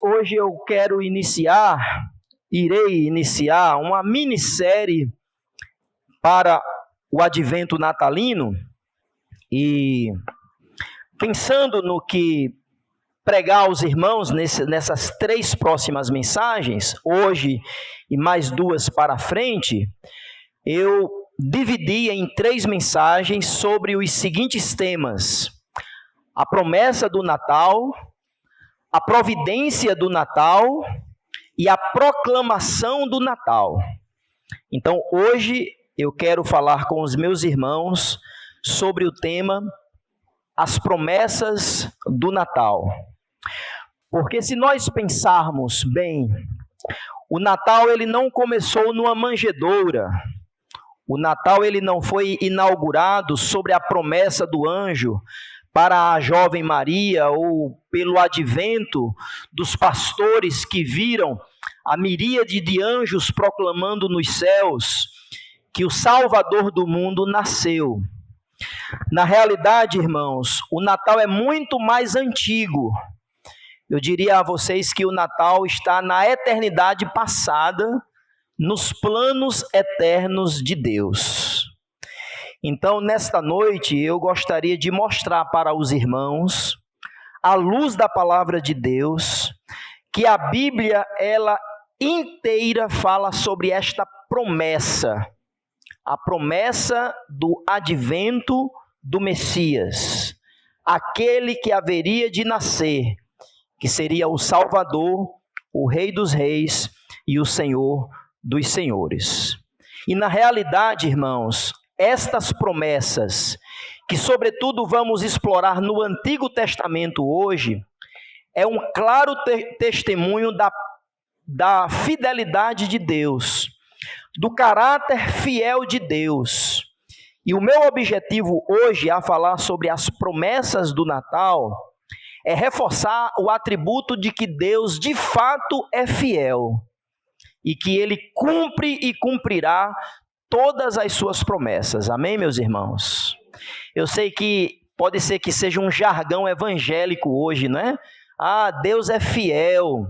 Hoje eu irei iniciar uma minissérie para o advento natalino e pensando no que pregar aos irmãos nessas 3 próximas mensagens, hoje e mais 2 para frente, eu dividi em 3 mensagens sobre os seguintes temas: a promessa do Natal, a providência do Natal e a proclamação do Natal. Então, hoje eu quero falar com os meus irmãos sobre o tema as promessas do Natal. Porque se nós pensarmos bem, o Natal ele não começou numa manjedoura. O Natal ele não foi inaugurado sobre a promessa do anjo para a jovem Maria ou pelo advento dos pastores que viram a miríade de anjos proclamando nos céus que o Salvador do mundo nasceu. Na realidade, irmãos, o Natal é muito mais antigo. Eu diria a vocês que o Natal está na eternidade passada, nos planos eternos de Deus. Então, nesta noite, eu gostaria de mostrar para os irmãos, à luz da palavra de Deus, que a Bíblia, ela inteira fala sobre esta promessa, a promessa do advento do Messias, aquele que haveria de nascer, que seria o Salvador, o Rei dos Reis e o Senhor dos Senhores. E na realidade, irmãos, estas promessas, que sobretudo vamos explorar no Antigo Testamento hoje, é um claro testemunho da fidelidade de Deus, do caráter fiel de Deus. E o meu objetivo hoje, a falar sobre as promessas do Natal, é reforçar o atributo de que Deus de fato é fiel e que Ele cumpre e cumprirá todas as suas promessas. Amém, meus irmãos? Eu sei que pode ser que seja um jargão evangélico hoje, né? Ah, Deus é fiel.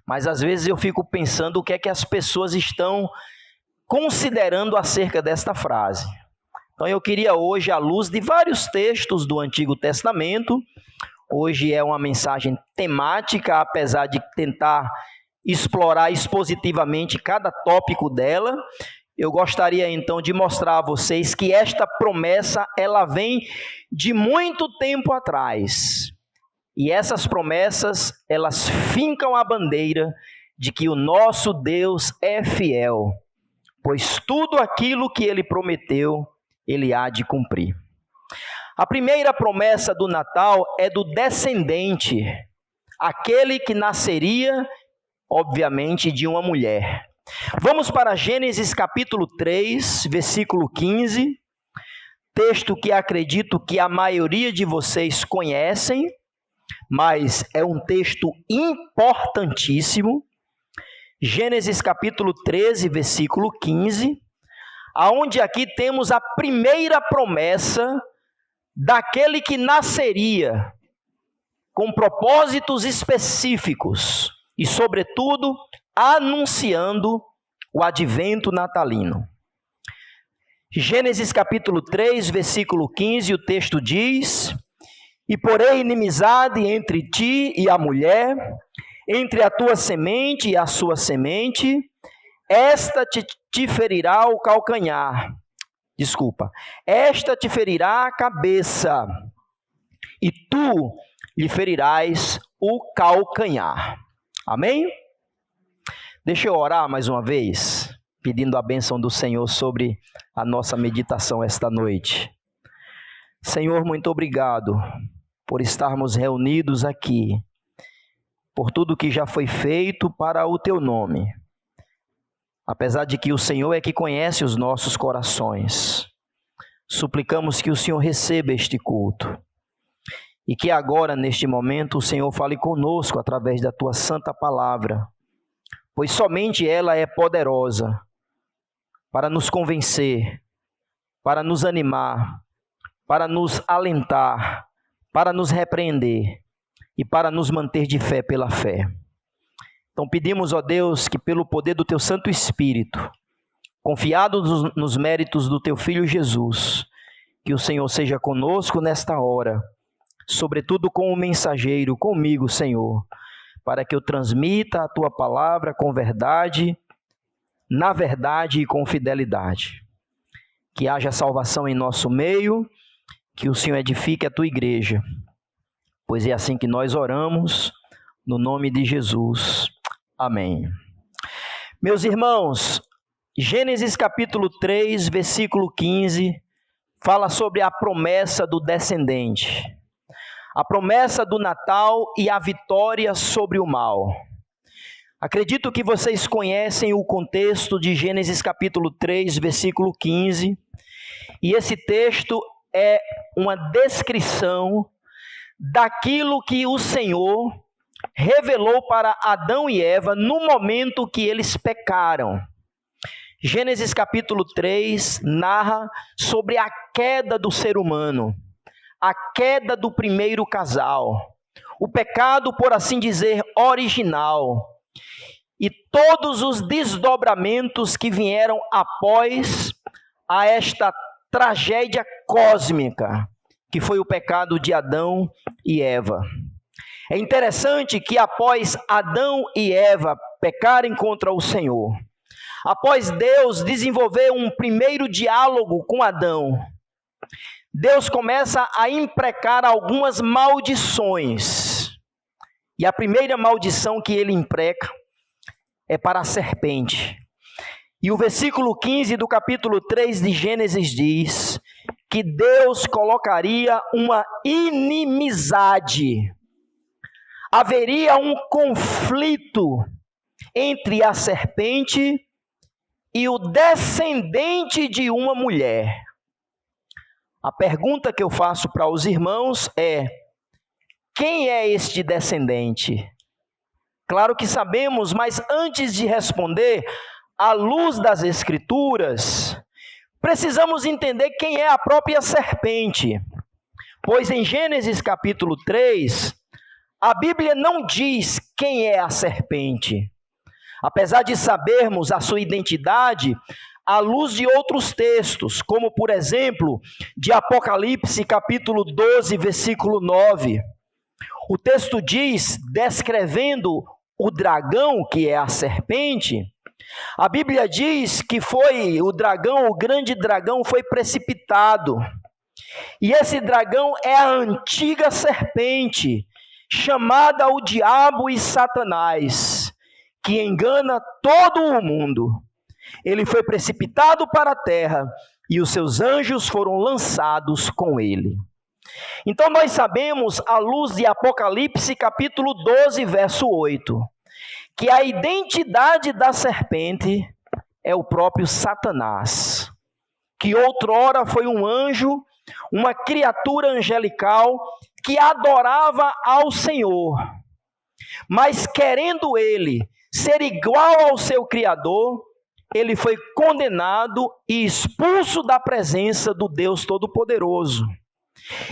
Mas às vezes eu fico pensando o que é que as pessoas estão considerando acerca desta frase. Então eu queria hoje, à luz de vários textos do Antigo Testamento, hoje é uma mensagem temática, apesar de tentar explorar expositivamente cada tópico dela, eu gostaria então de mostrar a vocês que esta promessa, ela vem de muito tempo atrás. E essas promessas, elas fincam a bandeira de que o nosso Deus é fiel, pois tudo aquilo que Ele prometeu, Ele há de cumprir. A primeira promessa do Natal é do descendente, aquele que nasceria, obviamente, de uma mulher. Vamos para Gênesis capítulo 3, versículo 15, texto que acredito que a maioria de vocês conhecem, mas é um texto importantíssimo. Gênesis capítulo 13, versículo 15, aonde aqui temos a primeira promessa daquele que nasceria com propósitos específicos e, sobretudo, anunciando o advento natalino. Gênesis capítulo 3, versículo 15, o texto diz: E porém inimizade entre ti e a mulher, entre a tua semente e a sua semente, esta te ferirá o calcanhar. Esta te ferirá a cabeça, e tu lhe ferirás o calcanhar. Amém? Deixa eu orar mais uma vez, pedindo a bênção do Senhor sobre a nossa meditação esta noite. Senhor, muito obrigado por estarmos reunidos aqui, por tudo que já foi feito para o teu nome. Apesar de que o Senhor é que conhece os nossos corações, suplicamos que o Senhor receba este culto e que agora, neste momento, o Senhor fale conosco através da tua santa palavra, pois somente ela é poderosa para nos convencer, para nos animar, para nos alentar, para nos repreender e para nos manter de fé pela fé. Então pedimos, ó Deus, que pelo poder do Teu Santo Espírito, confiados nos méritos do Teu Filho Jesus, que o Senhor seja conosco nesta hora, sobretudo com o mensageiro, comigo, Senhor, para que eu transmita a Tua palavra com verdade, na verdade e com fidelidade. Que haja salvação em nosso meio, que o Senhor edifique a Tua igreja, pois é assim que nós oramos, no nome de Jesus. Amém. Meus irmãos, Gênesis capítulo 3, versículo 15, fala sobre a promessa do descendente. A promessa do Natal e a vitória sobre o mal. Acredito que vocês conhecem o contexto de Gênesis capítulo 3, versículo 15. E esse texto é uma descrição daquilo que o Senhor revelou para Adão e Eva no momento que eles pecaram. Gênesis capítulo 3 narra sobre a queda do ser humano, a queda do primeiro casal, o pecado, por assim dizer, original, e todos os desdobramentos que vieram após a esta tragédia cósmica, que foi o pecado de Adão e Eva. É interessante que após Adão e Eva pecarem contra o Senhor, após Deus desenvolver um primeiro diálogo com Adão, Deus começa a imprecar algumas maldições. E a primeira maldição que ele impreca é para a serpente. E o versículo 15 do capítulo 3 de Gênesis diz que Deus colocaria uma inimizade. Haveria um conflito entre a serpente e o descendente de uma mulher. A pergunta que eu faço para os irmãos é: quem é este descendente? Claro que sabemos, mas antes de responder, à luz das Escrituras, precisamos entender quem é a própria serpente. Pois em Gênesis capítulo 3, a Bíblia não diz quem é a serpente. Apesar de sabermos a sua identidade, à luz de outros textos, como por exemplo, de Apocalipse capítulo 12, versículo 9. O texto diz, descrevendo o dragão, que é a serpente, a Bíblia diz que foi o dragão, o grande dragão foi precipitado. E esse dragão é a antiga serpente, chamada o diabo e Satanás, que engana todo o mundo. Ele foi precipitado para a terra e os seus anjos foram lançados com ele. Então nós sabemos, à luz de Apocalipse capítulo 12, verso 8, que a identidade da serpente é o próprio Satanás, que outrora foi um anjo, uma criatura angelical que adorava ao Senhor, mas querendo ele ser igual ao seu Criador, ele foi condenado e expulso da presença do Deus Todo-Poderoso.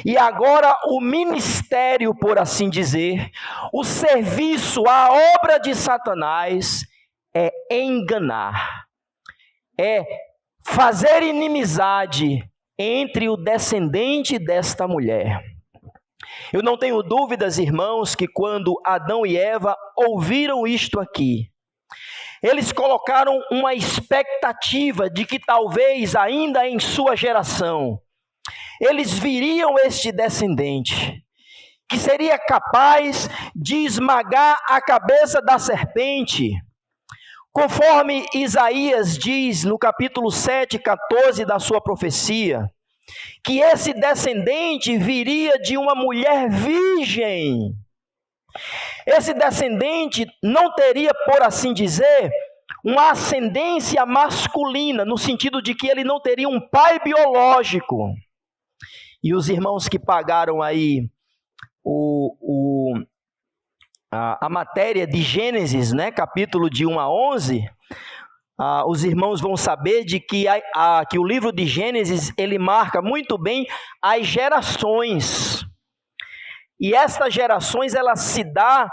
E agora o ministério, por assim dizer, o serviço, a obra de Satanás é enganar, é fazer inimizade entre o descendente desta mulher. Eu não tenho dúvidas, irmãos, que quando Adão e Eva ouviram isto aqui, eles colocaram uma expectativa de que talvez ainda em sua geração, eles viriam este descendente, que seria capaz de esmagar a cabeça da serpente, conforme Isaías diz no capítulo 7, 14 da sua profecia, que esse descendente viria de uma mulher virgem. Esse descendente não teria, por assim dizer, uma ascendência masculina, no sentido de que ele não teria um pai biológico. E os irmãos que pagaram aí a matéria de Gênesis, né, capítulo de 1 a 11, os irmãos vão saber de que o livro de Gênesis, ele marca muito bem as gerações. E estas gerações, ela se dá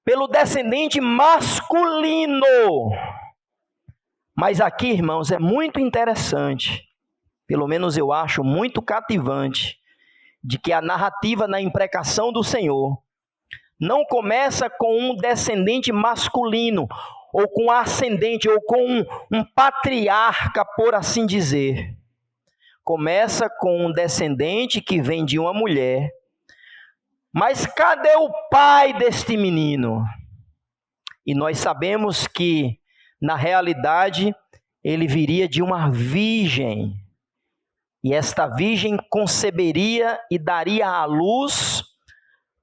pelo descendente masculino. Mas aqui, irmãos, é muito interessante, pelo menos eu acho muito cativante, de que a narrativa na imprecação do Senhor não começa com um descendente masculino, ou com ascendente, ou com um patriarca, por assim dizer. Começa com um descendente que vem de uma mulher. Mas cadê o pai deste menino? E nós sabemos que, na realidade, ele viria de uma virgem. E esta virgem conceberia e daria à luz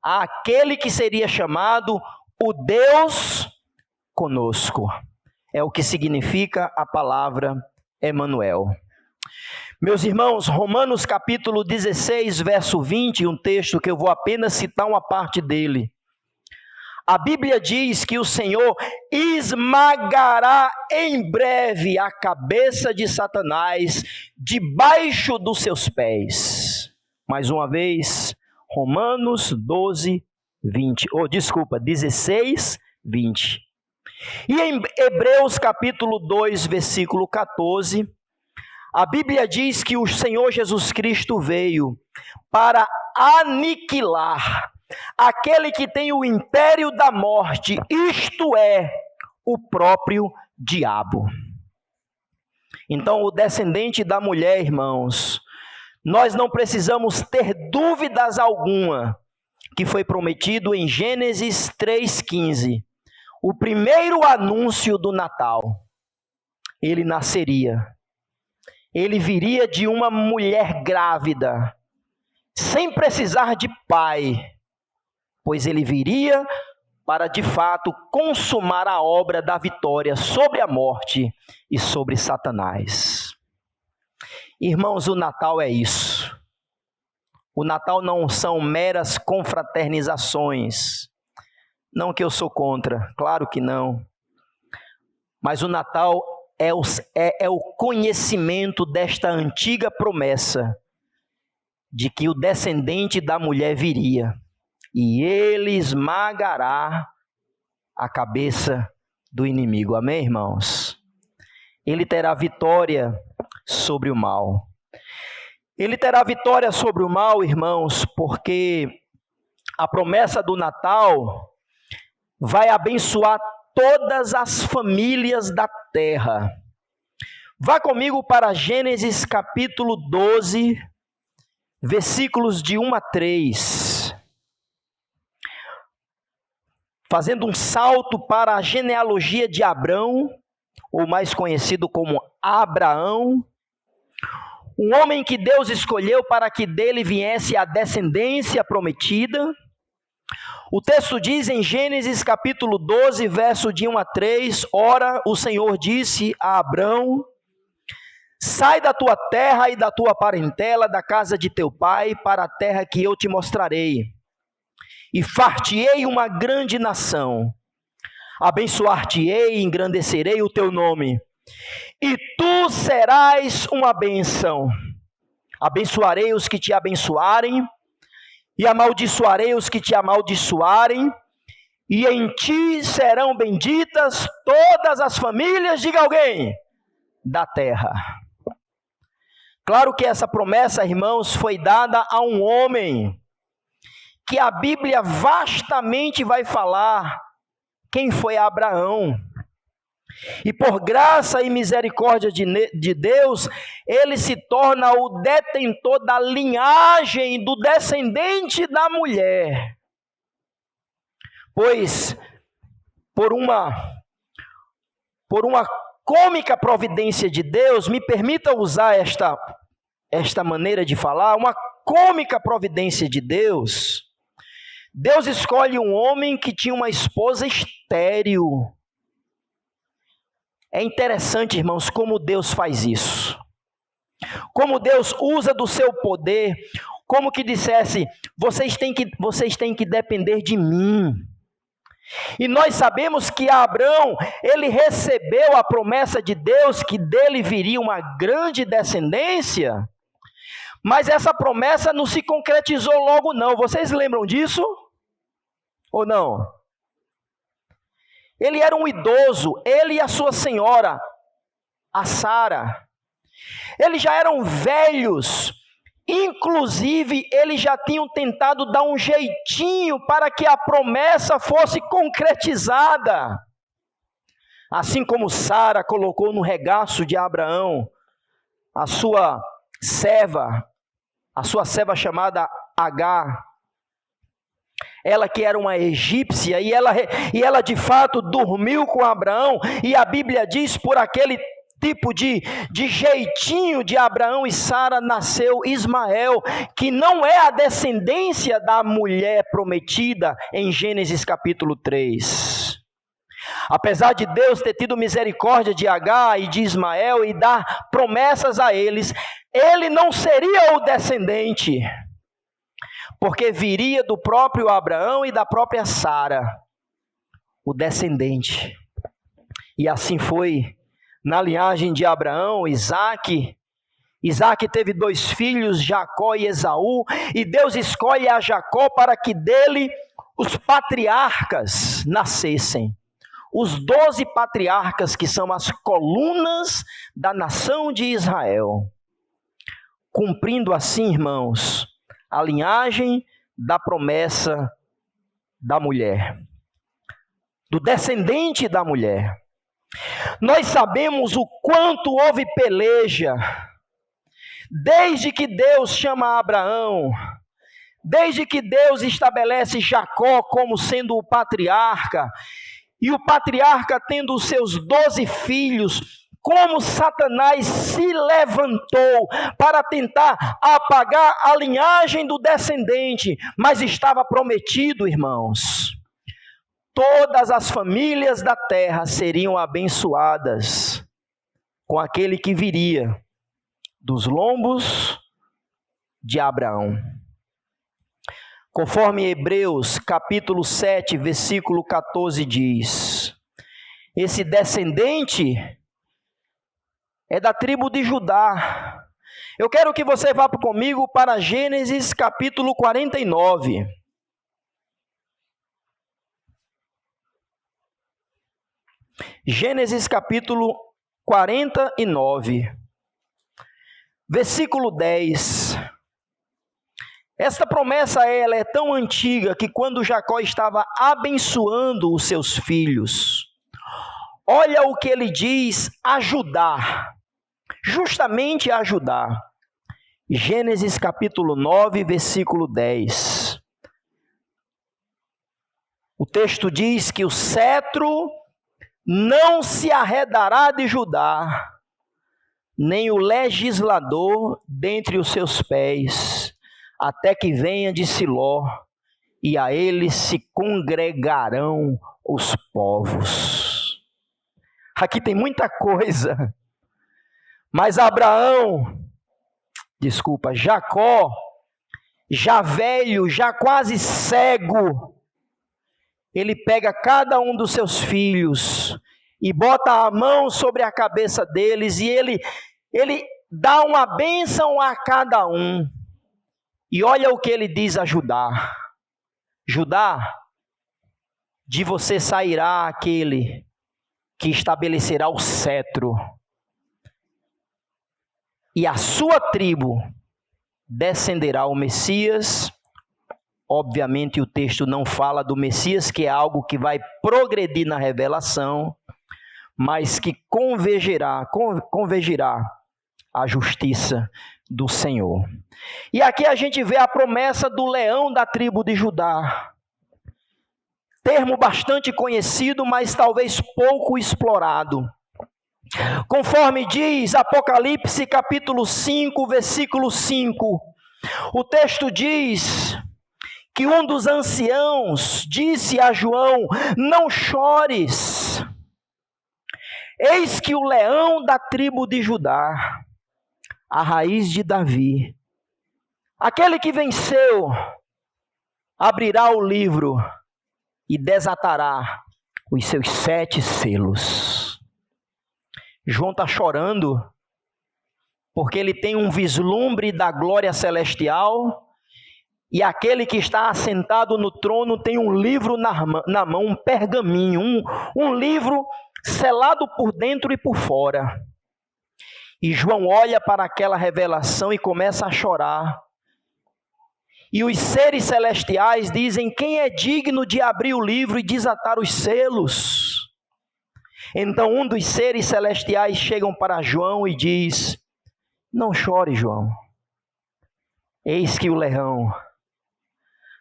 àquele que seria chamado o Deus conosco. É o que significa a palavra Emanuel. Meus irmãos, Romanos capítulo 16, verso 20, um texto que eu vou apenas citar uma parte dele. A Bíblia diz que o Senhor esmagará em breve a cabeça de Satanás debaixo dos seus pés. Mais uma vez, Romanos 16, 20. E em Hebreus capítulo 2, versículo 14, a Bíblia diz que o Senhor Jesus Cristo veio para aniquilar aquele que tem o império da morte, isto é, o próprio diabo. Então, o descendente da mulher, irmãos, nós não precisamos ter dúvidas alguma que foi prometido em Gênesis 3,15. O primeiro anúncio do Natal. Ele nasceria. Ele viria de uma mulher grávida, sem precisar de pai, pois ele viria para, de fato, consumar a obra da vitória sobre a morte e sobre Satanás. Irmãos, o Natal é isso. O Natal não são meras confraternizações. Não que eu sou contra, claro que não. Mas o Natal é o conhecimento desta antiga promessa de que o descendente da mulher viria e ele esmagará a cabeça do inimigo. Amém, irmãos? Ele terá vitória sobre o mal. Ele terá vitória sobre o mal, irmãos, porque a promessa do Natal vai abençoar todas as famílias da terra. Vá comigo para Gênesis capítulo 12, versículos de 1 a 3. Fazendo um salto para a genealogia de Abrão, ou mais conhecido como Abraão, um homem que Deus escolheu para que dele viesse a descendência prometida. O texto diz em Gênesis capítulo 12, verso de 1 a 3, ora, o Senhor disse a Abrão, sai da tua terra e da tua parentela, da casa de teu pai, para a terra que eu te mostrarei. E far-te-ei uma grande nação, abençoar-te-ei e engrandecerei o teu nome, e tu serás uma bênção. Abençoarei os que te abençoarem, e amaldiçoarei os que te amaldiçoarem, e em ti serão benditas todas as famílias, diga alguém, da terra. Claro que essa promessa, irmãos, foi dada a um homem, que a Bíblia vastamente vai falar, quem foi Abraão. E por graça e misericórdia de Deus, ele se torna o detentor da linhagem do descendente da mulher. Pois, por uma cômica providência de Deus, me permita usar esta maneira de falar, uma cômica providência de Deus, Deus escolhe um homem que tinha uma esposa estéril. É interessante, irmãos, como Deus faz isso. Como Deus usa do seu poder, como que dissesse, vocês têm que depender de mim. E nós sabemos que Abrão, ele recebeu a promessa de Deus, que dele viria uma grande descendência, Mas essa promessa não se concretizou logo não. Vocês lembram disso? Ou não? Ele era um idoso, ele e a sua senhora, a Sara. Eles já eram velhos. Inclusive, eles já tinham tentado dar um jeitinho para que a promessa fosse concretizada. Assim como Sara colocou no regaço de Abraão a sua serva chamada Agar. Ela que era uma egípcia, e ela de fato dormiu com Abraão, e a Bíblia diz, por aquele tipo de jeitinho de Abraão e Sara, nasceu Ismael, que não é a descendência da mulher prometida em Gênesis capítulo 3. Apesar de Deus ter tido misericórdia de Agar e de Ismael e dar promessas a eles, ele não seria o descendente, porque viria do próprio Abraão e da própria Sara, o descendente. E assim foi na linhagem de Abraão, Isaque. Isaque teve 2 filhos, Jacó e Esaú, e Deus escolhe a Jacó para que dele os patriarcas nascessem. Os 12 patriarcas que são as colunas da nação de Israel. Cumprindo assim, irmãos, a linhagem da promessa da mulher, do descendente da mulher. Nós sabemos o quanto houve peleja, desde que Deus chama Abraão, desde que Deus estabelece Jacó como sendo o patriarca, e o patriarca tendo os seus 12 filhos, como Satanás se levantou para tentar apagar a linhagem do descendente, mas estava prometido, irmãos, todas as famílias da terra seriam abençoadas com aquele que viria dos lombos de Abraão. Conforme Hebreus capítulo 7, versículo 14 diz, esse descendente é da tribo de Judá. Eu quero que você vá comigo para Gênesis capítulo 49. Gênesis capítulo 49, versículo 10. Esta promessa ela é tão antiga que quando Jacó estava abençoando os seus filhos, olha o que ele diz a Judá, justamente a Judá. Gênesis capítulo 9, versículo 10. O texto diz que o cetro não se arredará de Judá, nem o legislador dentre os seus pés, até que venha de Siló, e a ele se congregarão os povos. Aqui tem muita coisa, mas Jacó, já velho, já quase cego, ele pega cada um dos seus filhos e bota a mão sobre a cabeça deles, e ele dá uma bênção a cada um. E olha o que ele diz a Judá: Judá, de você sairá aquele que estabelecerá o cetro, e a sua tribo descenderá o Messias. Obviamente o texto não fala do Messias, que é algo que vai progredir na revelação, mas que convergirá a justiça do Senhor. E aqui a gente vê a promessa do leão da tribo de Judá. Termo bastante conhecido, mas talvez pouco explorado. Conforme diz Apocalipse capítulo 5, versículo 5, o texto diz que um dos anciãos disse a João: não chores, eis que o leão da tribo de Judá, a raiz de Davi, aquele que venceu, abrirá o livro e desatará os seus 7 selos. João está chorando, porque ele tem um vislumbre da glória celestial, e aquele que está assentado no trono tem um livro na mão, um pergaminho, um livro selado por dentro e por fora. E João olha para aquela revelação e começa a chorar. E os seres celestiais dizem: quem é digno de abrir o livro e desatar os selos? Então um dos seres celestiais chegam para João e diz: não chore, João. Eis que o leão,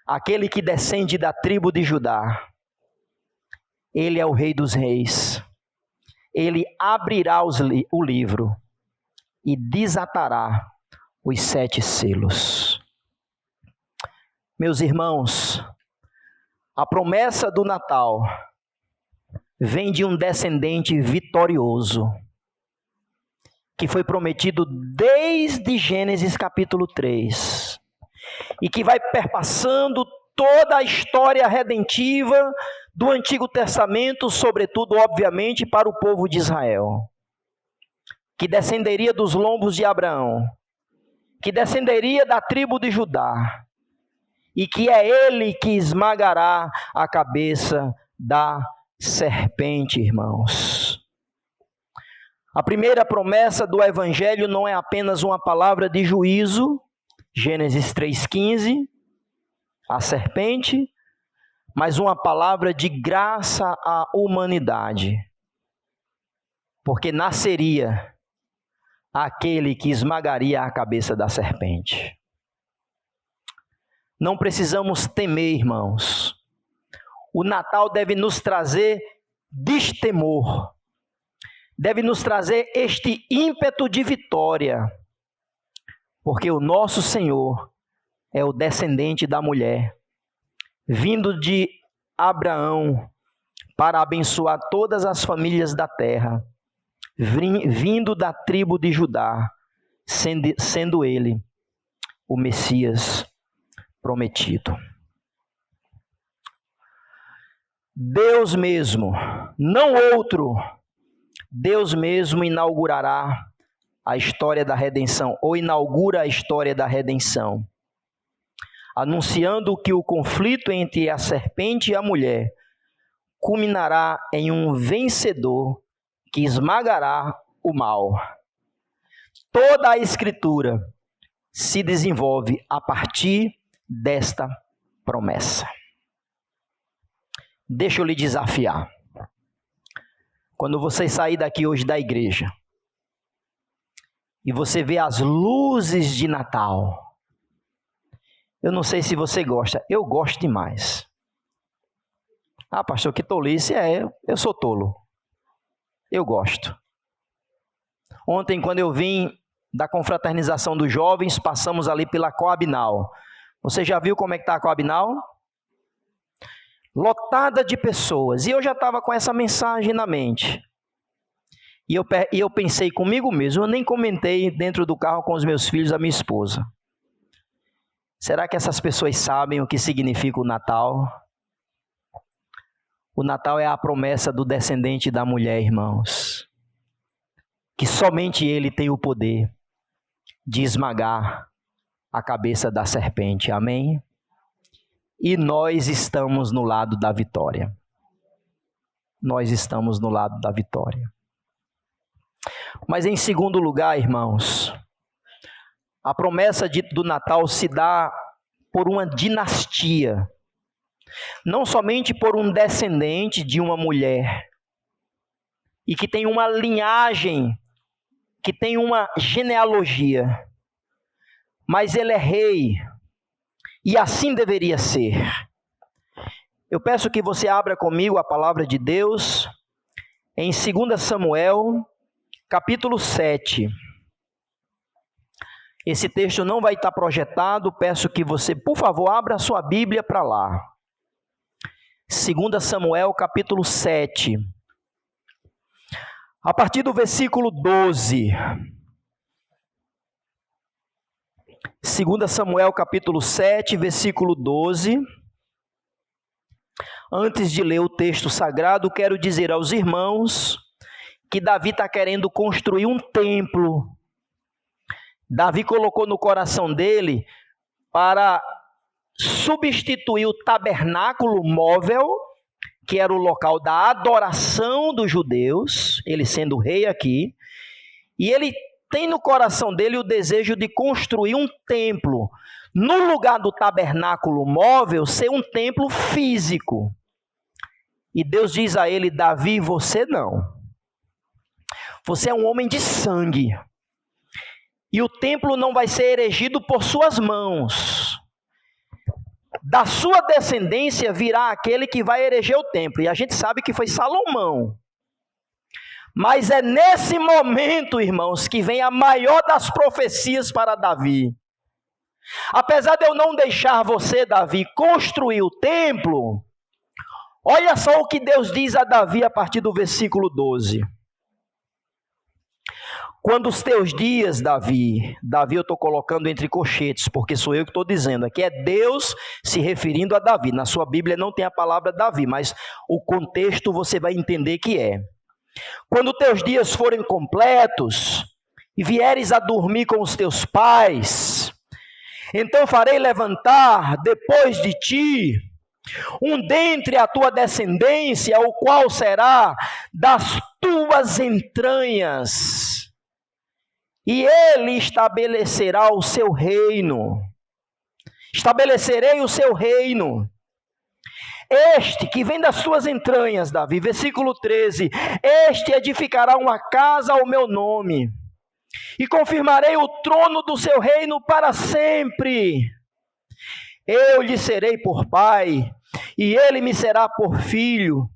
aquele que descende da tribo de Judá, ele é o Rei dos Reis. Ele abrirá o livro e desatará os 7 selos. Meus irmãos, a promessa do Natal vem de um descendente vitorioso, que foi prometido desde Gênesis capítulo 3, e que vai perpassando toda a história redentiva do Antigo Testamento, sobretudo, obviamente, para o povo de Israel, que descenderia dos lombos de Abraão, que descenderia da tribo de Judá, e que é ele que esmagará a cabeça da serpente, irmãos. A primeira promessa do Evangelho não é apenas uma palavra de juízo, Gênesis 3,15, a serpente, mas uma palavra de graça à humanidade, porque nasceria aquele que esmagaria a cabeça da serpente. Não precisamos temer, irmãos. O Natal deve nos trazer destemor, deve nos trazer este ímpeto de vitória, porque o nosso Senhor é o descendente da mulher, vindo de Abraão para abençoar todas as famílias da terra, vindo da tribo de Judá, sendo ele o Messias prometido. Deus mesmo, não outro, Deus mesmo inaugurará a história da redenção, ou inaugura a história da redenção, anunciando que o conflito entre a serpente e a mulher culminará em um vencedor que esmagará o mal. Toda a Escritura se desenvolve a partir desta promessa. Deixa eu lhe desafiar. Quando você sair daqui hoje da igreja e você vê as luzes de Natal, eu não sei se você gosta, eu gosto demais. Ah, pastor, que tolice, eu sou tolo. Eu gosto. Ontem, quando eu vim da confraternização dos jovens, passamos ali pela Coabinal. Você já viu como é que está a Coabinal? Lotada de pessoas. E eu já estava com essa mensagem na mente. E eu pensei comigo mesmo, eu nem comentei dentro do carro com os meus filhos, a minha esposa. Será que essas pessoas sabem o que significa o Natal? O Natal é a promessa do descendente da mulher, irmãos. Que somente ele tem o poder de esmagar a cabeça da serpente. Amém? E nós estamos no lado da vitória. Nós estamos no lado da vitória. Mas em segundo lugar, irmãos, a promessa do Natal se dá por uma dinastia. Não somente por um descendente de uma mulher, e que tem uma linhagem, que tem uma genealogia, mas ele é rei, e assim deveria ser. Eu peço que você abra comigo a palavra de Deus, em 2 Samuel, capítulo 7. Esse texto não vai estar projetado, peço que você, por favor, abra a sua Bíblia para lá. 2 Samuel, capítulo 7. A partir do versículo 12. 2 Samuel, capítulo 7, versículo 12. Antes de ler o texto sagrado, quero dizer aos irmãos que Davi está querendo construir um templo Davi colocou no coração dele para substituir o tabernáculo móvel, que era o local da adoração dos judeus, ele sendo rei aqui, e ele tem no coração dele o desejo de construir um templo, no lugar do tabernáculo móvel, ser um templo físico. E Deus diz a ele: Davi, você não. Você é um homem de sangue. E o templo não vai ser erigido por suas mãos. Da sua descendência virá aquele que vai erigir o templo. E a gente sabe que foi Salomão. Mas é nesse momento, irmãos, que vem a maior das profecias para Davi. Apesar de eu não deixar você, Davi, construir o templo, olha só o que Deus diz a Davi a partir do versículo 12. Quando os teus dias, Davi eu estou colocando entre colchetes, porque sou eu que estou dizendo, aqui é Deus se referindo a Davi. Na sua Bíblia não tem a palavra Davi, mas o contexto você vai entender que é. Quando teus dias forem completos e vieres a dormir com os teus pais, então farei levantar depois de ti um dentre a tua descendência, o qual será das tuas entranhas, e ele estabelecerá o seu reino. Estabelecerei o seu reino. Este que vem das suas entranhas, Davi, versículo 13, este edificará uma casa ao meu nome, e confirmarei o trono do seu reino para sempre. Eu lhe serei por pai, e ele me será por filho.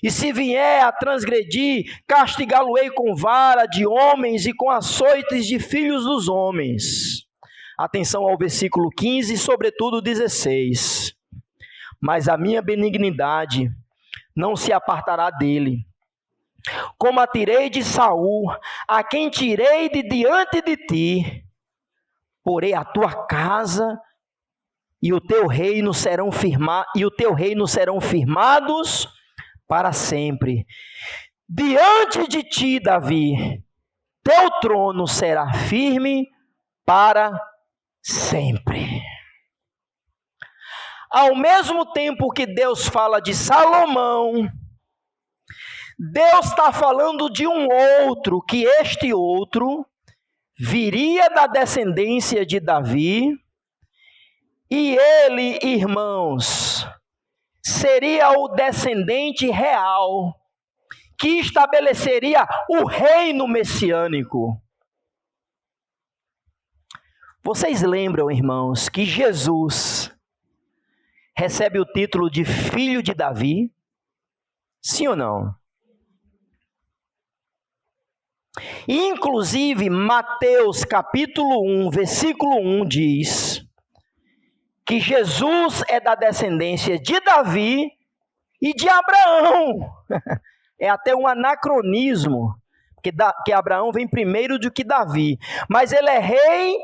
E se vier a transgredir, castigá-lo-ei com vara de homens e com açoites de filhos dos homens. Atenção ao versículo 15 e sobretudo 16. Mas a minha benignidade não se apartará dele. Como a tirei de Saul, a quem tirei de diante de ti, porei a tua casa e o teu reino serão firmados para sempre. Diante de ti, Davi, teu trono será firme para sempre. Ao mesmo tempo que Deus fala de Salomão, Deus está falando de um outro, que este outro viria da descendência de Davi, e ele, irmãos, seria o descendente real, que estabeleceria o reino messiânico. Vocês lembram, irmãos, que Jesus recebe o título de filho de Davi? Sim ou não? Inclusive, Mateus capítulo 1, versículo 1 diz que Jesus é da descendência de Davi e de Abraão. É até um anacronismo, que Abraão vem primeiro do que Davi. Mas ele é rei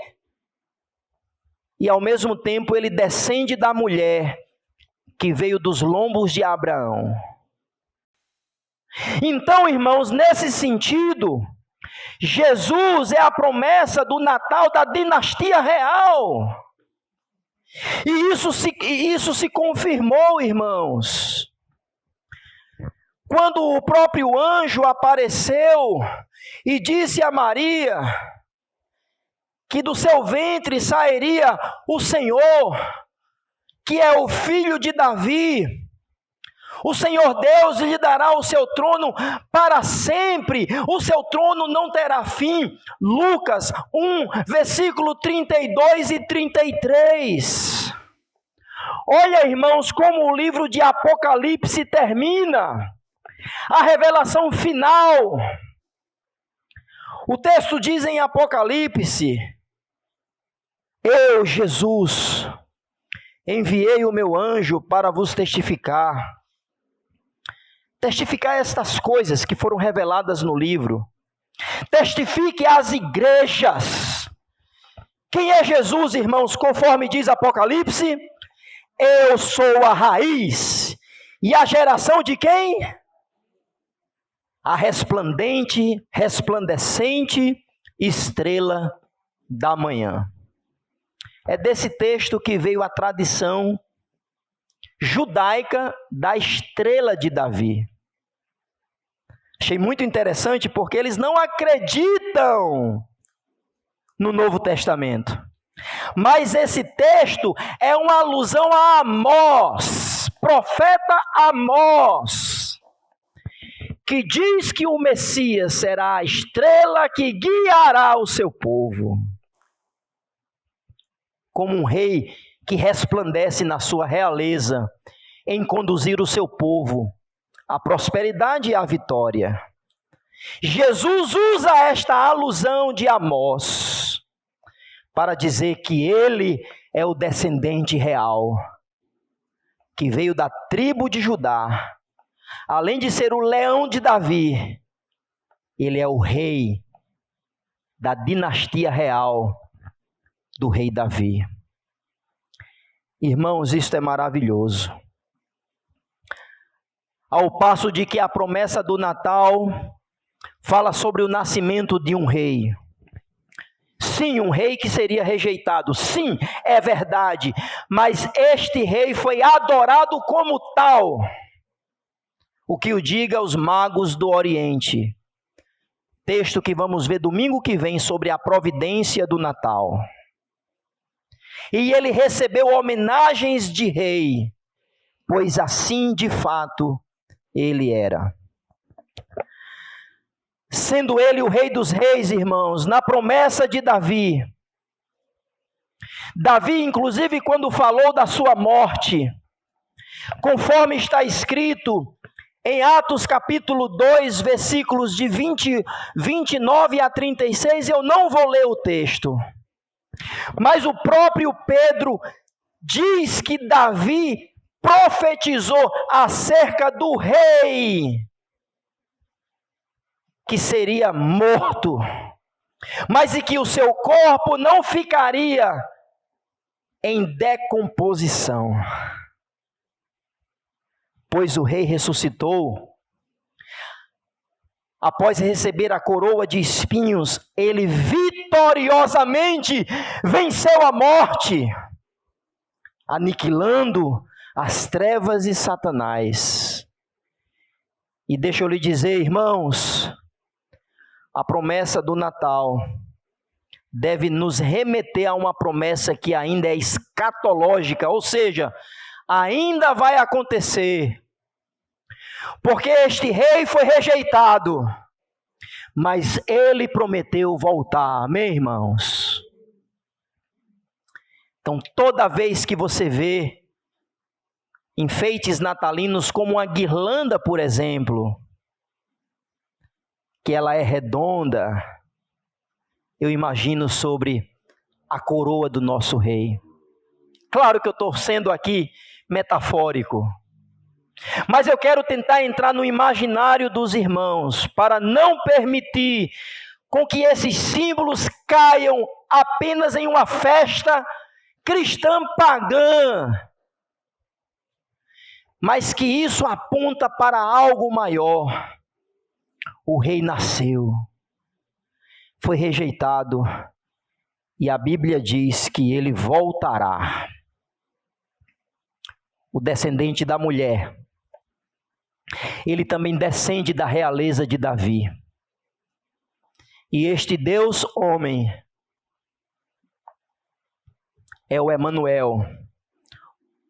e ao mesmo tempo ele descende da mulher que veio dos lombos de Abraão. Então, irmãos, nesse sentido, Jesus é a promessa do Natal da dinastia real. E isso se confirmou, irmãos, quando o próprio anjo apareceu e disse a Maria que do seu ventre sairia o Senhor, que é o filho de Davi. O Senhor Deus lhe dará o seu trono para sempre, o seu trono não terá fim. Lucas 1, versículo 32 e 33. Olha, irmãos, como o livro de Apocalipse termina. A revelação final. O texto diz em Apocalipse: eu, Jesus, enviei o meu anjo para vos testificar estas coisas que foram reveladas no livro. Testifique às igrejas. Quem é Jesus, irmãos? Conforme diz Apocalipse, eu sou a raiz. E a geração de quem? A resplandecente estrela da manhã. É desse texto que veio a tradição judaica da estrela de Davi. Achei muito interessante porque eles não acreditam no Novo Testamento. Mas esse texto é uma alusão a Amós, profeta Amós, que diz que o Messias será a estrela que guiará o seu povo, como um rei que resplandece na sua realeza, em conduzir o seu povo à prosperidade e à vitória. Jesus usa esta alusão de Amós para dizer que ele é o descendente real, que veio da tribo de Judá. Além de ser o leão de Davi, ele é o rei da dinastia real do rei Davi. Irmãos, isto é maravilhoso. Ao passo de que a promessa do Natal fala sobre o nascimento de um rei. Sim, um rei que seria rejeitado. Sim, é verdade. Mas este rei foi adorado como tal. O que o diga os magos do Oriente. Texto que vamos ver domingo que vem sobre a providência do Natal. E ele recebeu homenagens de rei, pois assim de fato ele era. Sendo ele o rei dos reis, irmãos, na promessa de Davi. Davi, inclusive, quando falou da sua morte, conforme está escrito em Atos capítulo 2, versículos de 29 a 36, eu não vou ler o texto. Mas o próprio Pedro diz que Davi profetizou acerca do rei que seria morto, mas e que o seu corpo não ficaria em decomposição. Pois o rei ressuscitou. Após receber a coroa de espinhos, ele vitoriosamente venceu a morte, aniquilando as trevas e Satanás. E deixa eu lhe dizer, irmãos, a promessa do Natal deve nos remeter a uma promessa que ainda é escatológica, ou seja, ainda vai acontecer. Porque este rei foi rejeitado, mas ele prometeu voltar. Amém, irmãos? Então, toda vez que você vê enfeites natalinos como a guirlanda, por exemplo, que ela é redonda, eu imagino sobre a coroa do nosso rei. Claro que eu estou sendo aqui metafórico, mas eu quero tentar entrar no imaginário dos irmãos, para não permitir com que esses símbolos caiam apenas em uma festa cristã pagã, mas que isso aponta para algo maior. O rei nasceu, foi rejeitado, e a Bíblia diz que ele voltará. O descendente da mulher, ele também descende da realeza de Davi. E este Deus homem é o Emanuel,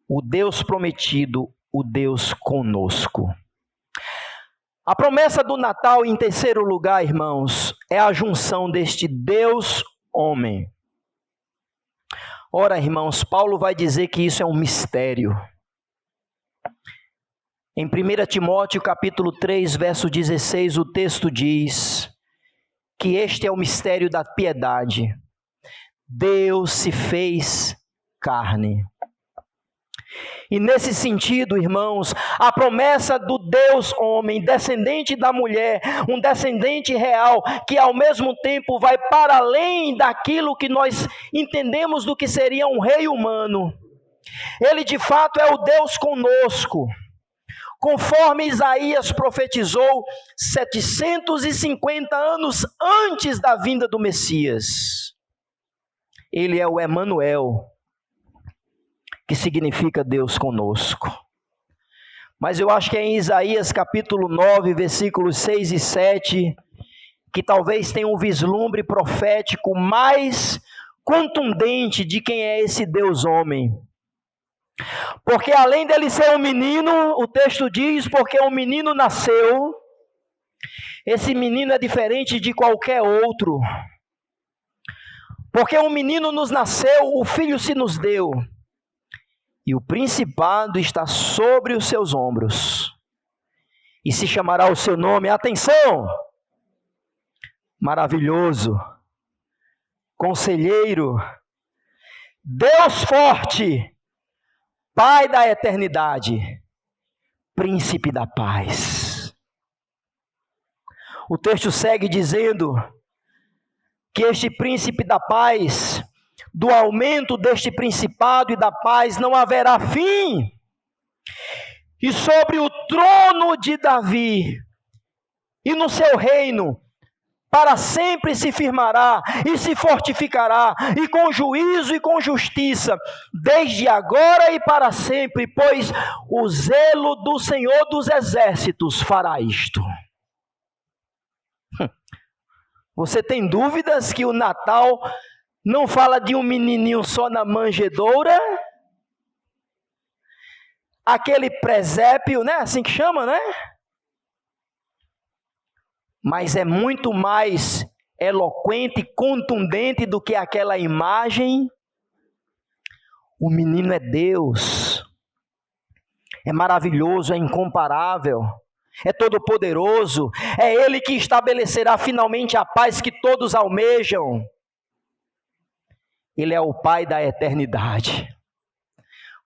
o Deus prometido, o Deus conosco. A promessa do Natal, em terceiro lugar, irmãos, é a junção deste Deus homem. Ora, irmãos, Paulo vai dizer que isso é um mistério. Em 1 Timóteo capítulo 3, verso 16, o texto diz que este é o mistério da piedade. Deus se fez carne. E nesse sentido, irmãos, a promessa do Deus homem, descendente da mulher, um descendente real, que ao mesmo tempo vai para além daquilo que nós entendemos do que seria um rei humano. Ele de fato é o Deus conosco. Conforme Isaías profetizou 750 anos antes da vinda do Messias. Ele é o Emanuel, que significa Deus conosco. Mas eu acho que é em Isaías capítulo 9, versículos 6 e 7, que talvez tenha um vislumbre profético mais contundente de quem é esse Deus homem. Porque além dele ser um menino, o texto diz, porque um menino nasceu, esse menino é diferente de qualquer outro. Porque um menino nos nasceu, o filho se nos deu. E o principado está sobre os seus ombros. E se chamará o seu nome, atenção! Maravilhoso, Conselheiro, Deus forte, Pai da eternidade, Príncipe da paz. O texto segue dizendo que este Príncipe da paz, do aumento deste principado e da paz não haverá fim. E sobre o trono de Davi e no seu reino, para sempre se firmará e se fortificará, e com juízo e com justiça, desde agora e para sempre, pois o zelo do Senhor dos Exércitos fará isto. Você tem dúvidas que o Natal não fala de um menininho só na manjedoura? Aquele presépio, né? Assim que chama, né? Mas é muito mais eloquente e contundente do que aquela imagem. O menino é Deus. É maravilhoso, é incomparável. É todo-poderoso. É Ele que estabelecerá finalmente a paz que todos almejam. Ele é o Pai da eternidade,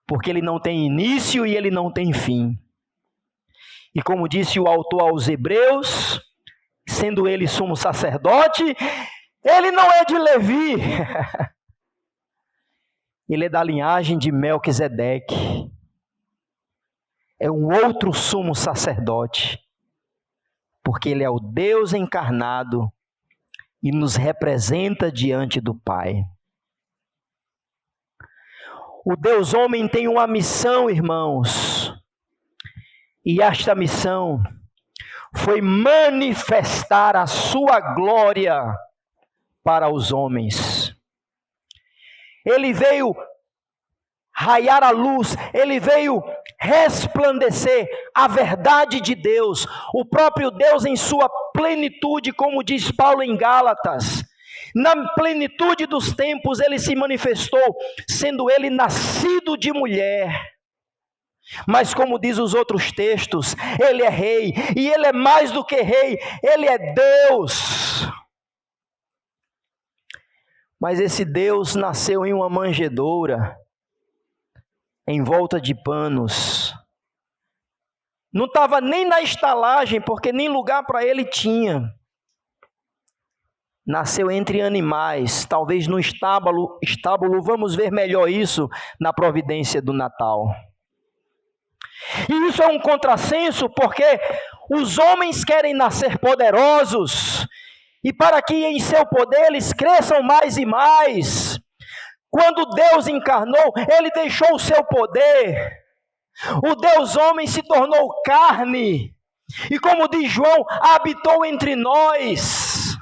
porque Ele não tem início e Ele não tem fim. E como disse o autor aos Hebreus, sendo Ele sumo sacerdote, Ele não é de Levi, Ele é da linhagem de Melquisedeque, é um outro sumo sacerdote, porque Ele é o Deus encarnado e nos representa diante do Pai. O Deus homem tem uma missão, irmãos, e esta missão foi manifestar a sua glória para os homens. Ele veio raiar a luz, ele veio resplandecer a verdade de Deus, o próprio Deus em sua plenitude, como diz Paulo em Gálatas. Na plenitude dos tempos ele se manifestou, sendo ele nascido de mulher. Mas como diz os outros textos, ele é rei, e ele é mais do que rei, ele é Deus. Mas esse Deus nasceu em uma manjedoura, em volta de panos. Não estava nem na estalagem, porque nem lugar para ele tinha. Nasceu entre animais, talvez no estábulo, vamos ver melhor isso na providência do Natal. E isso é um contrassenso, porque os homens querem nascer poderosos, e para que em seu poder eles cresçam mais e mais. Quando Deus encarnou, Ele deixou o seu poder. O Deus homem se tornou carne, e como diz João, habitou entre nós.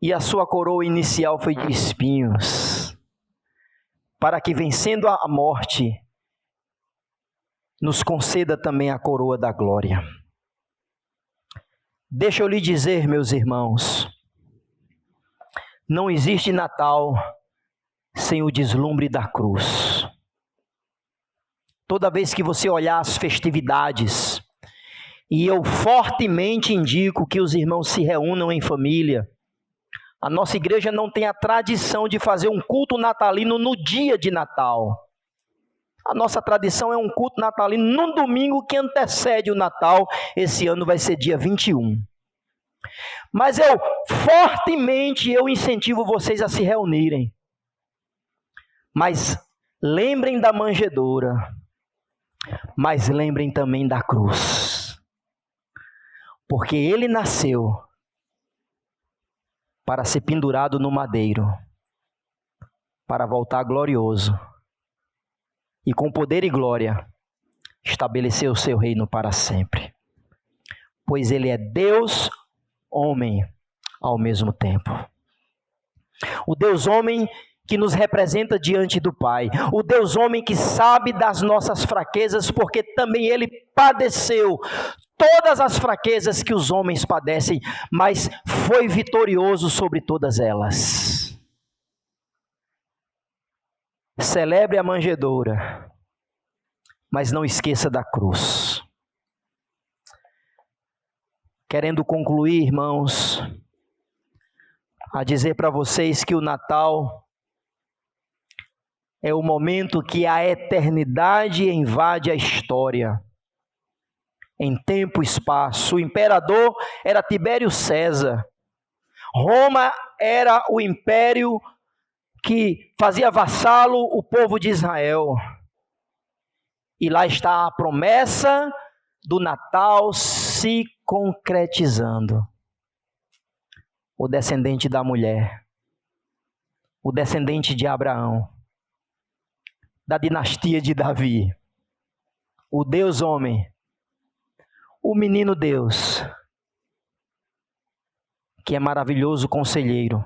E a sua coroa inicial foi de espinhos, para que vencendo a morte, nos conceda também a coroa da glória. Deixa eu lhe dizer, meus irmãos, não existe Natal sem o deslumbre da cruz. Toda vez que você olhar as festividades, e eu fortemente indico que os irmãos se reúnam em família. A nossa igreja não tem a tradição de fazer um culto natalino no dia de Natal. A nossa tradição é um culto natalino no domingo que antecede o Natal. Esse ano vai ser dia 21. Mas eu fortemente incentivo vocês a se reunirem. Mas lembrem da manjedoura. Mas lembrem também da cruz. Porque Ele nasceu para ser pendurado no madeiro para voltar glorioso e com poder e glória estabelecer o seu reino para sempre. Pois ele é Deus, homem ao mesmo tempo. O Deus homem que nos representa diante do Pai. O Deus homem que sabe das nossas fraquezas, porque também ele padeceu todas as fraquezas que os homens padecem, mas foi vitorioso sobre todas elas. Celebre a manjedoura, mas não esqueça da cruz. Querendo concluir, irmãos, a dizer para vocês que o Natal é o momento que a eternidade invade a história. Em tempo e espaço, o imperador era Tibério César. Roma era o império que fazia vassalo o povo de Israel. E lá está a promessa do Natal se concretizando. O descendente da mulher, o descendente de Abraão, da dinastia de Davi, o Deus homem, o menino Deus, que é maravilhoso conselheiro,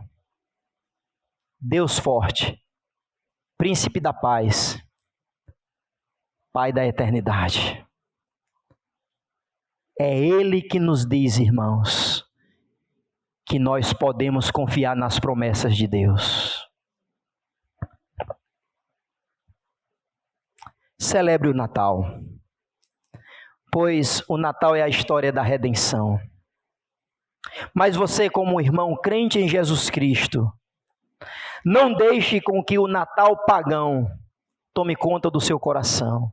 Deus forte, príncipe da paz, Pai da eternidade. É Ele que nos diz, irmãos, que nós podemos confiar nas promessas de Deus. Celebre o Natal, pois o Natal é a história da redenção. Mas você, como irmão crente em Jesus Cristo, não deixe com que o Natal pagão tome conta do seu coração.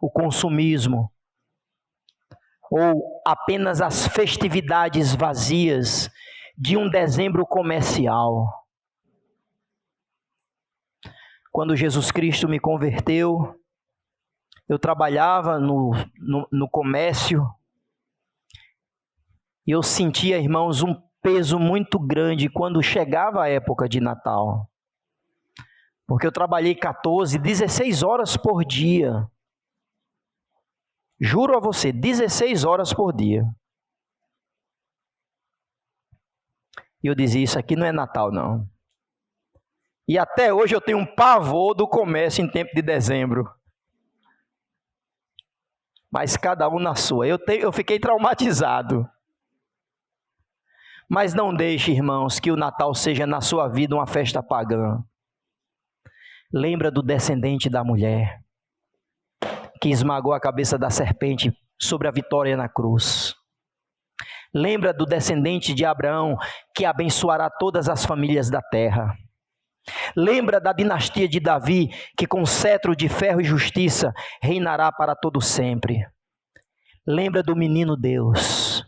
O consumismo, ou apenas as festividades vazias de um dezembro comercial. Quando Jesus Cristo me converteu, eu trabalhava no comércio e eu sentia, irmãos, um peso muito grande quando chegava a época de Natal. Porque eu trabalhei 14, 16 horas por dia. Juro a você, 16 horas por dia. E eu dizia, isso aqui não é Natal, não. E até hoje eu tenho um pavor do comércio em tempo de dezembro. Mas cada um na sua. Eu fiquei traumatizado. Mas não deixe, irmãos, que o Natal seja na sua vida uma festa pagã. Lembra do descendente da mulher, que esmagou a cabeça da serpente sobre a vitória na cruz. Lembra do descendente de Abraão, que abençoará todas as famílias da terra. Lembra da dinastia de Davi, que com cetro de ferro e justiça reinará para todo sempre. Lembra do menino Deus,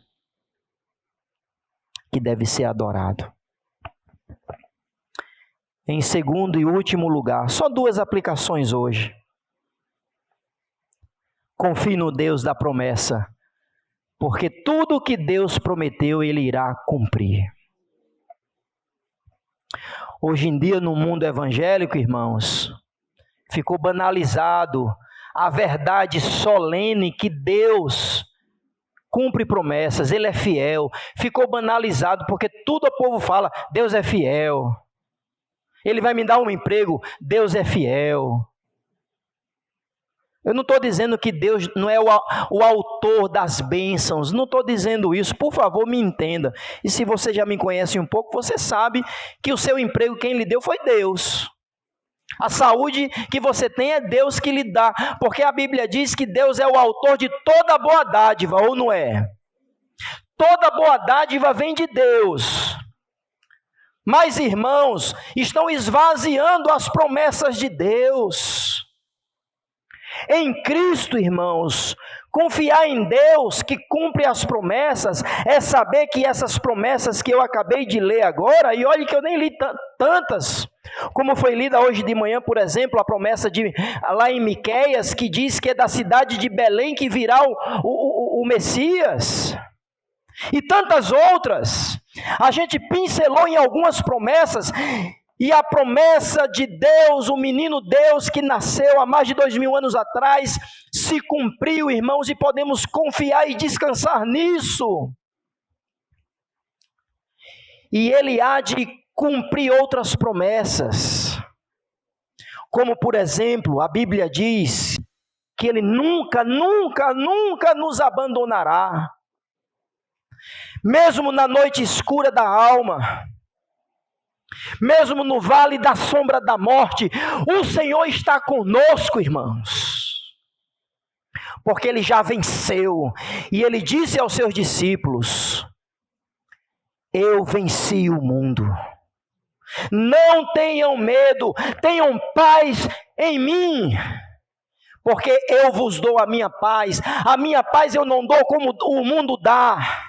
que deve ser adorado. Em segundo e último lugar, só 2 aplicações hoje. Confie no Deus da promessa, porque tudo o que Deus prometeu, Ele irá cumprir. Hoje em dia, no mundo evangélico, irmãos, ficou banalizado a verdade solene que Deus cumpre promessas, Ele é fiel. Ficou banalizado porque tudo o povo fala, Deus é fiel. Ele vai me dar um emprego, Deus é fiel. Eu não estou dizendo que Deus não é o autor das bênçãos, não estou dizendo isso, por favor me entenda. E se você já me conhece um pouco, você sabe que o seu emprego quem lhe deu foi Deus. A saúde que você tem é Deus que lhe dá, porque a Bíblia diz que Deus é o autor de toda boa dádiva, ou não é? Toda boa dádiva vem de Deus. Mas irmãos, estão esvaziando as promessas de Deus. Em Cristo, irmãos, confiar em Deus que cumpre as promessas, é saber que essas promessas que eu acabei de ler agora, e olhe que eu nem li tantas, como foi lida hoje de manhã, por exemplo, a promessa lá em Miqueias, que diz que é da cidade de Belém que virá o Messias, e tantas outras. A gente pincelou em algumas promessas, E a promessa de Deus, o menino Deus que nasceu há mais de 2000 anos atrás, se cumpriu, irmãos, e podemos confiar e descansar nisso. E Ele há de cumprir outras promessas. Como, por exemplo, a Bíblia diz que Ele nunca, nunca, nunca nos abandonará. Mesmo na noite escura da alma, mesmo no vale da sombra da morte, o Senhor está conosco, irmãos. Porque Ele já venceu. E Ele disse aos seus discípulos: eu venci o mundo. Não tenham medo, tenham paz em mim. Porque eu vos dou a minha paz. A minha paz eu não dou como o mundo dá.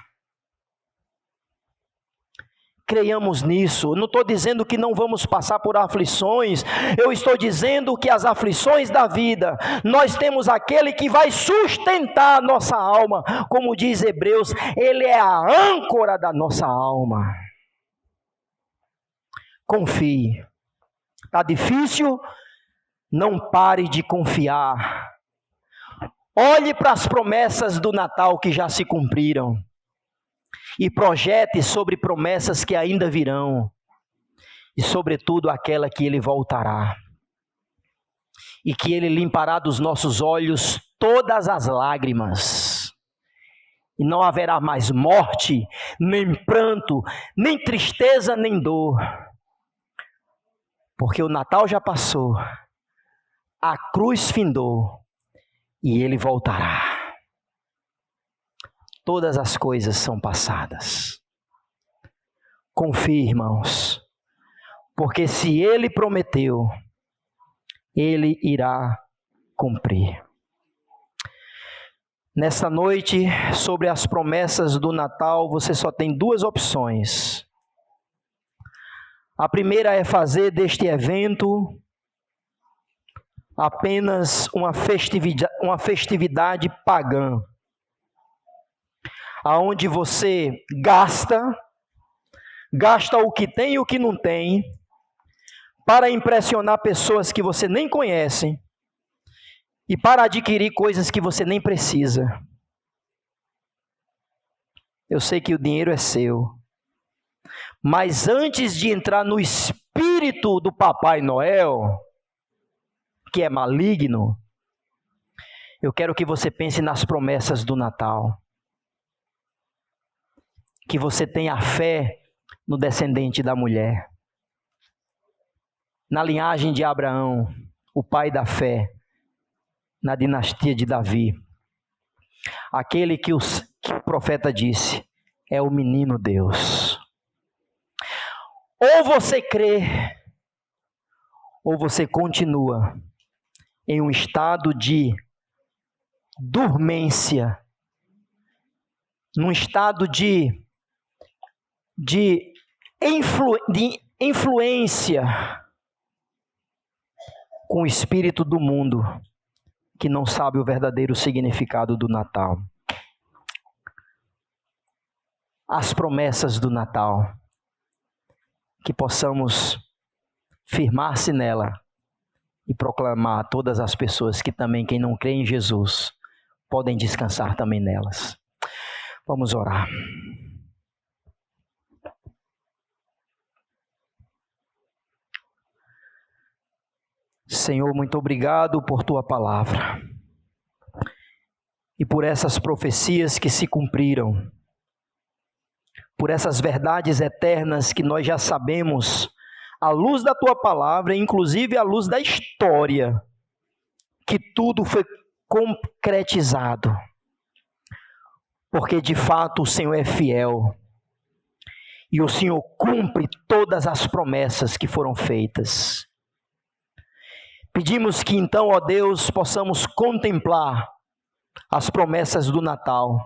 Creiamos nisso. Eu não estou dizendo que não vamos passar por aflições. Eu estou dizendo que as aflições da vida, nós temos aquele que vai sustentar a nossa alma. Como diz Hebreus, Ele é a âncora da nossa alma. Confie. Está difícil? Não pare de confiar. Olhe para as promessas do Natal que já se cumpriram. E projete sobre promessas que ainda virão. E sobretudo aquela que Ele voltará. E que Ele limpará dos nossos olhos todas as lágrimas. E não haverá mais morte, nem pranto, nem tristeza, nem dor. Porque o Natal já passou. A cruz findou. E Ele voltará. Todas as coisas são passadas. Confie, irmãos, porque se Ele prometeu, Ele irá cumprir. Nesta noite, sobre as promessas do Natal, você só tem duas opções. A primeira é fazer deste evento apenas uma festividade pagã. Aonde você gasta o que tem e o que não tem, para impressionar pessoas que você nem conhece, e para adquirir coisas que você nem precisa. Eu sei que o dinheiro é seu, mas antes de entrar no espírito do Papai Noel, que é maligno, eu quero que você pense nas promessas do Natal. Que você tenha fé no descendente da mulher. Na linhagem de Abraão, o pai da fé. Na dinastia de Davi. Aquele que o profeta disse, é o menino Deus. Ou você crê, ou você continua em um estado de dormência, num estado de influência com o espírito do mundo, que não sabe o verdadeiro significado do Natal. As promessas do Natal, que possamos firmar-se nela e proclamar a todas as pessoas que também, quem não crê em Jesus, podem descansar também nelas. Vamos orar. Senhor, muito obrigado por Tua palavra e por essas profecias que se cumpriram, por essas verdades eternas que nós já sabemos à luz da Tua palavra, inclusive à luz da história, que tudo foi concretizado, porque de fato o Senhor é fiel e o Senhor cumpre todas as promessas que foram feitas. Pedimos que então, ó Deus, possamos contemplar as promessas do Natal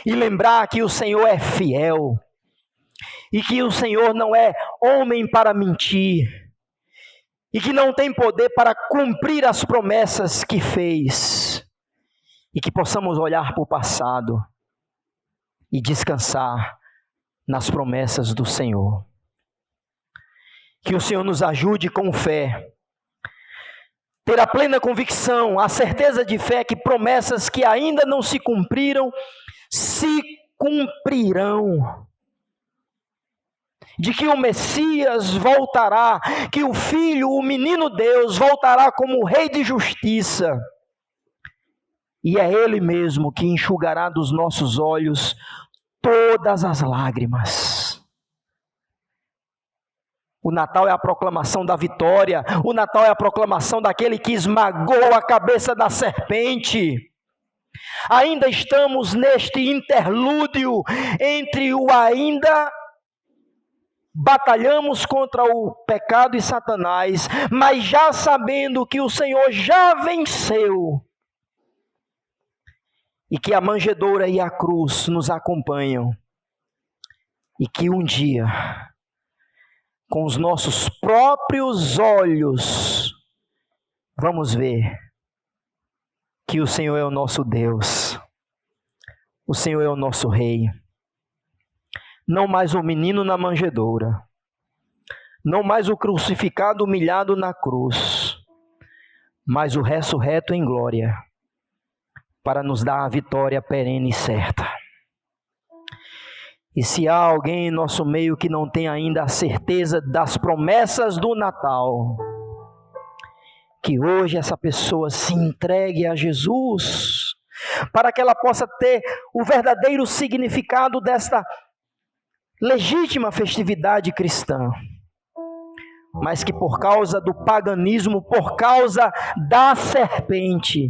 e lembrar que o Senhor é fiel e que o Senhor não é homem para mentir e que não tem poder para cumprir as promessas que fez, e que possamos olhar para o passado e descansar nas promessas do Senhor. Que o Senhor nos ajude com fé. Ter a plena convicção, a certeza de fé que promessas que ainda não se cumpriram, se cumprirão. De que o Messias voltará, que o Filho, o menino Deus, voltará como Rei de justiça. E é Ele mesmo que enxugará dos nossos olhos todas as lágrimas. O Natal é a proclamação da vitória. O Natal é a proclamação daquele que esmagou a cabeça da serpente. Ainda estamos neste interlúdio entre o ainda batalhamos contra o pecado e Satanás, mas já sabendo que o Senhor já venceu. E que a manjedoura e a cruz nos acompanham. E que um dia, com os nossos próprios olhos, vamos ver que o Senhor é o nosso Deus. O Senhor é o nosso Rei. Não mais o menino na manjedoura. Não mais o crucificado humilhado na cruz. Mas o ressurreto em glória, para nos dar a vitória perene e certa. E se há alguém em nosso meio que não tem ainda a certeza das promessas do Natal, que hoje essa pessoa se entregue a Jesus, para que ela possa ter o verdadeiro significado desta legítima festividade cristã, mas que por causa do paganismo, por causa da serpente,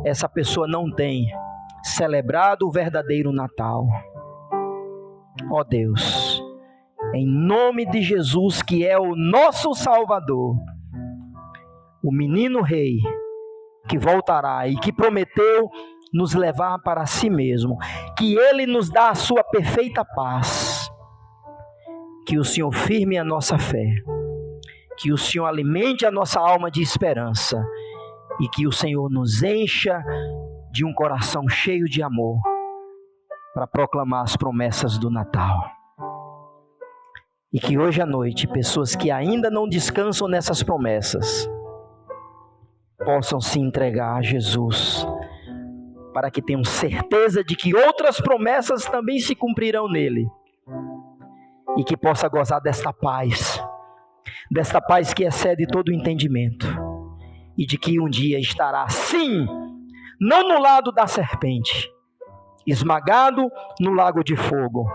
essa pessoa não tem celebrado o verdadeiro Natal. Ó Deus, em nome de Jesus, que é o nosso Salvador, o menino Rei, que voltará e que prometeu nos levar para si mesmo, que Ele nos dá a sua perfeita paz, que o Senhor firme a nossa fé, que o Senhor alimente a nossa alma de esperança, e que o Senhor nos encha de um coração cheio de amor para proclamar as promessas do Natal. E que hoje à noite, pessoas que ainda não descansam nessas promessas, possam se entregar a Jesus, para que tenham certeza de que outras promessas também se cumprirão nele, e que possa gozar desta paz que excede todo o entendimento, e de que um dia estará, sim, não no lado da serpente, esmagado no lago de fogo,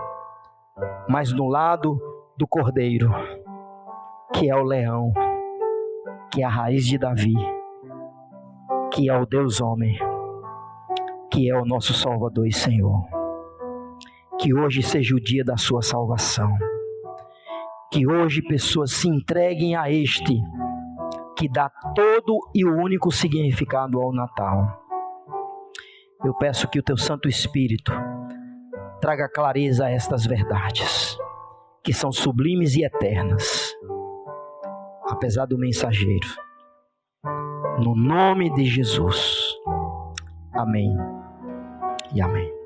mas no lado do Cordeiro, que é o leão, que é a raiz de Davi, que é o Deus homem, que é o nosso Salvador e Senhor. Que hoje seja o dia da sua salvação. Que hoje pessoas se entreguem a este, que dá todo e o único significado ao Natal. Eu peço que o teu Santo Espírito traga clareza a estas verdades, que são sublimes e eternas, apesar do mensageiro. No nome de Jesus. Amém e amém.